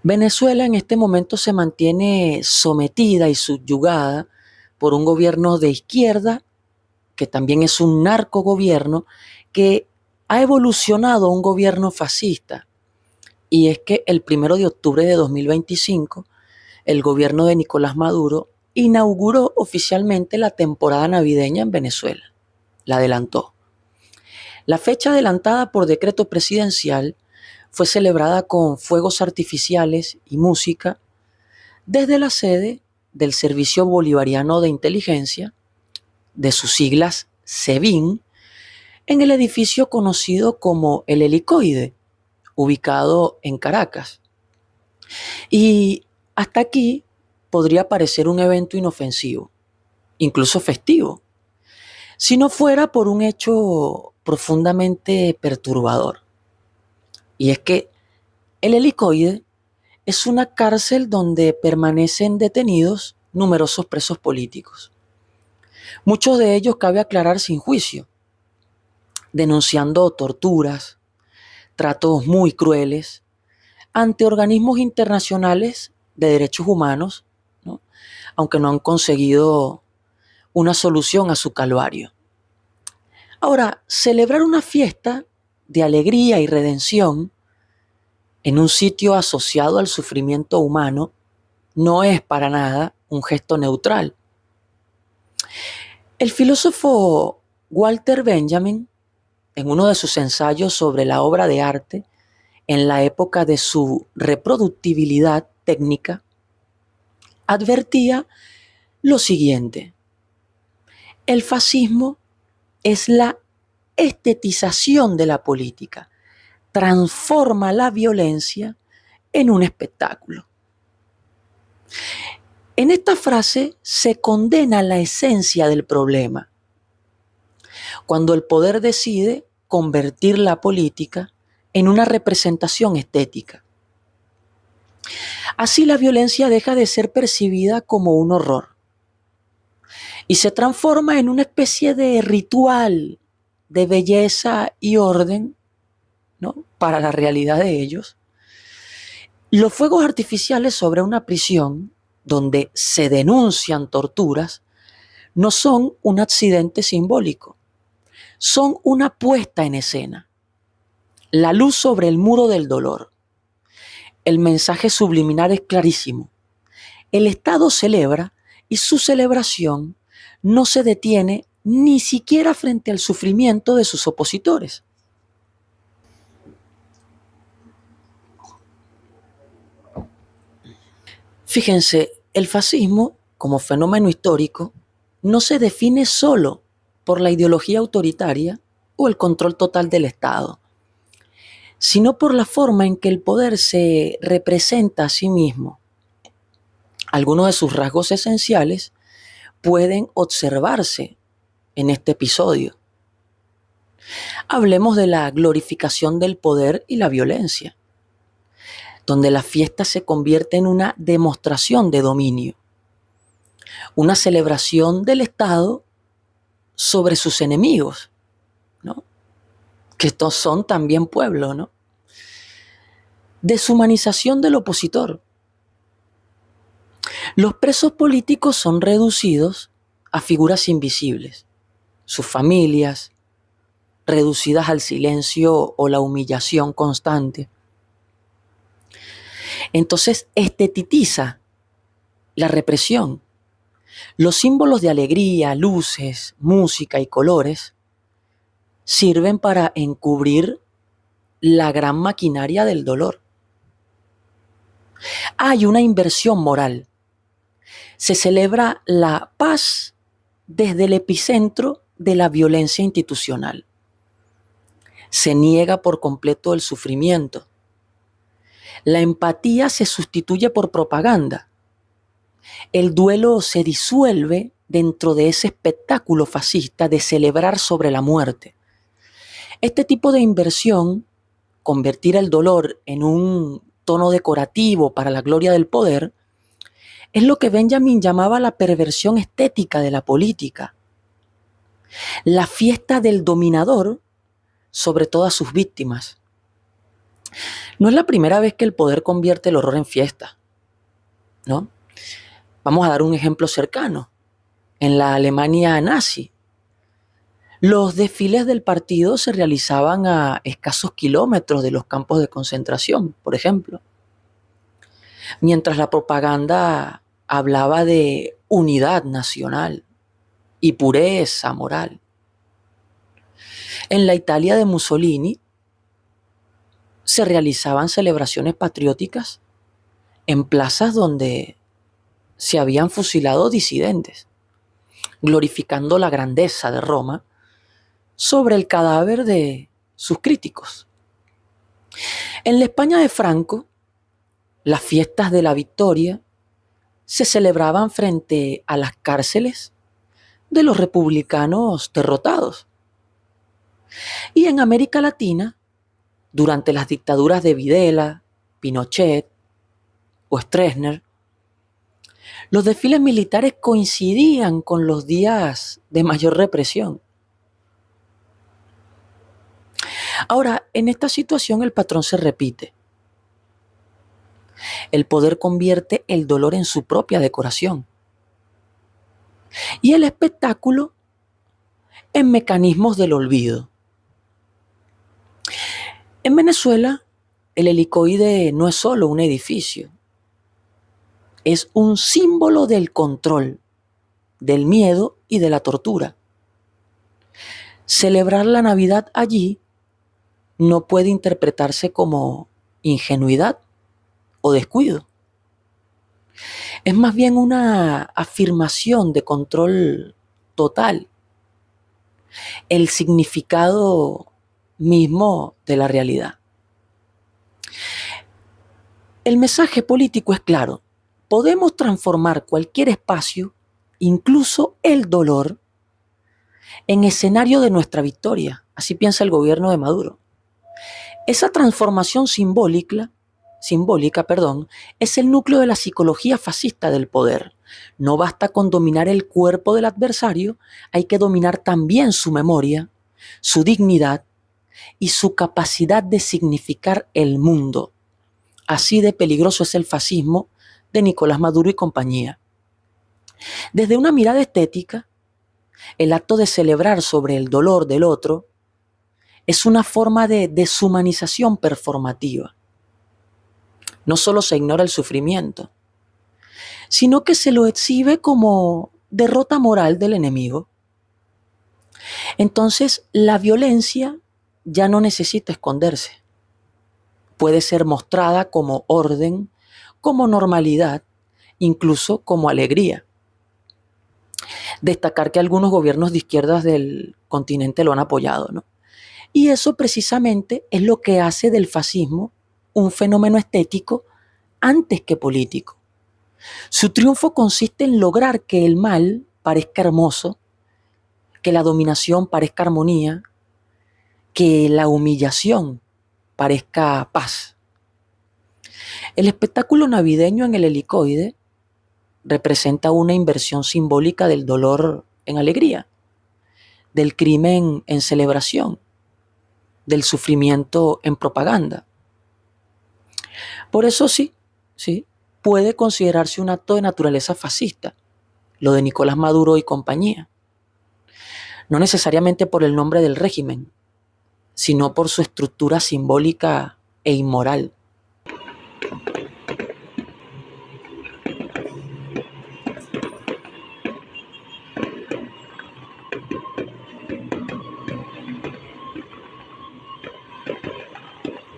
Venezuela en este momento se mantiene sometida y subyugada por un gobierno de izquierda, que también es un narcogobierno, que ha evolucionado a un gobierno fascista. Y es que el 1 de octubre de 2025, el gobierno de Nicolás Maduro inauguró oficialmente la temporada navideña en Venezuela. La adelantó. La fecha adelantada por decreto presidencial fue celebrada con fuegos artificiales y música desde la sede del Servicio Bolivariano de Inteligencia, de sus siglas SEBIN, en el edificio conocido como el Helicoide, ubicado en Caracas. Y hasta aquí podría parecer un evento inofensivo, incluso festivo, si no fuera por un hecho profundamente perturbador. Y es que el Helicoide es una cárcel donde permanecen detenidos numerosos presos políticos. Muchos de ellos, cabe aclarar, sin juicio, denunciando torturas, tratos muy crueles ante organismos internacionales de derechos humanos, ¿no? Aunque no han conseguido una solución a su calvario. Ahora, celebrar una fiesta de alegría y redención en un sitio asociado al sufrimiento humano no es para nada un gesto neutral. El filósofo Walter Benjamin, en uno de sus ensayos sobre la obra de arte, en la época de su reproductibilidad técnica, advertía lo siguiente: el fascismo es la estetización de la política, transforma la violencia en un espectáculo. En esta frase se condena la esencia del problema, cuando el poder decide convertir la política en una representación estética. Así la violencia deja de ser percibida como un horror y se transforma en una especie de ritual de belleza y orden, ¿no?, para la realidad de ellos. Los fuegos artificiales sobre una prisión donde se denuncian torturas no son un accidente simbólico, son una puesta en escena. La luz sobre el muro del dolor. El mensaje subliminal es clarísimo. El Estado celebra y su celebración no se detiene ni siquiera frente al sufrimiento de sus opositores. Fíjense, el fascismo, como fenómeno histórico, no se define solo por la ideología autoritaria o el control total del Estado, sino por la forma en que el poder se representa a sí mismo. Algunos de sus rasgos esenciales pueden observarse en este episodio. Hablemos de la glorificación del poder y la violencia, donde la fiesta se convierte en una demostración de dominio, una celebración del Estado sobre sus enemigos, ¿no?, que estos son también pueblo, ¿no? Deshumanización del opositor. Los presos políticos son reducidos a figuras invisibles, sus familias reducidas al silencio o la humillación constante. Entonces estetitiza la represión. Los símbolos de alegría, luces, música y colores sirven para encubrir la gran maquinaria del dolor. Hay una inversión moral. Se celebra la paz desde el epicentro de la violencia institucional. Se niega por completo el sufrimiento. La empatía se sustituye por propaganda. El duelo se disuelve dentro de ese espectáculo fascista de celebrar sobre la muerte. Este tipo de inversión, convertir el dolor en un tono decorativo para la gloria del poder, es lo que Benjamin llamaba la perversión estética de la política. La fiesta del dominador sobre todas sus víctimas. No es la primera vez que el poder convierte el horror en fiesta, ¿no? Vamos a dar un ejemplo cercano. En la Alemania nazi, los desfiles del partido se realizaban a escasos kilómetros de los campos de concentración, por ejemplo, mientras la propaganda hablaba de unidad nacional y pureza moral. En la Italia de Mussolini se realizaban celebraciones patrióticas en plazas donde se habían fusilado disidentes, glorificando la grandeza de Roma sobre el cadáver de sus críticos. En la España de Franco, las fiestas de la victoria se celebraban frente a las cárceles de los republicanos derrotados. Y en América Latina, durante las dictaduras de Videla, Pinochet o Stroessner, los desfiles militares coincidían con los días de mayor represión. Ahora, en esta situación el patrón se repite. El poder convierte el dolor en su propia decoración y el espectáculo en mecanismos del olvido. En Venezuela, el helicoide no es solo un edificio, es un símbolo del control, del miedo y de la tortura. Celebrar la Navidad allí no puede interpretarse como ingenuidad o descuido. Es más bien una afirmación de control total, el significado mismo de la realidad. El mensaje político es claro. Podemos transformar cualquier espacio, incluso el dolor, en escenario de nuestra victoria. Así piensa el gobierno de Maduro. Esa transformación simbólica, es el núcleo de la psicología fascista del poder. No basta con dominar el cuerpo del adversario, hay que dominar también su memoria, su dignidad y su capacidad de significar el mundo. Así de peligroso es el fascismo de Nicolás Maduro y compañía. Desde una mirada estética, el acto de celebrar sobre el dolor del otro es una forma de deshumanización performativa. No solo se ignora el sufrimiento, sino que se lo exhibe como derrota moral del enemigo. Entonces, la violencia ya no necesita esconderse. Puede ser mostrada como orden, como normalidad, incluso como alegría. Destacar que algunos gobiernos de izquierdas del continente lo han apoyado, ¿no? Y eso precisamente es lo que hace del fascismo un fenómeno estético antes que político. Su triunfo consiste en lograr que el mal parezca hermoso, que la dominación parezca armonía, que la humillación parezca paz. El espectáculo navideño en el helicoide representa una inversión simbólica del dolor en alegría, del crimen en celebración, del sufrimiento en propaganda. Por eso sí, puede considerarse un acto de naturaleza fascista, lo de Nicolás Maduro y compañía. No necesariamente por el nombre del régimen, sino por su estructura simbólica e inmoral.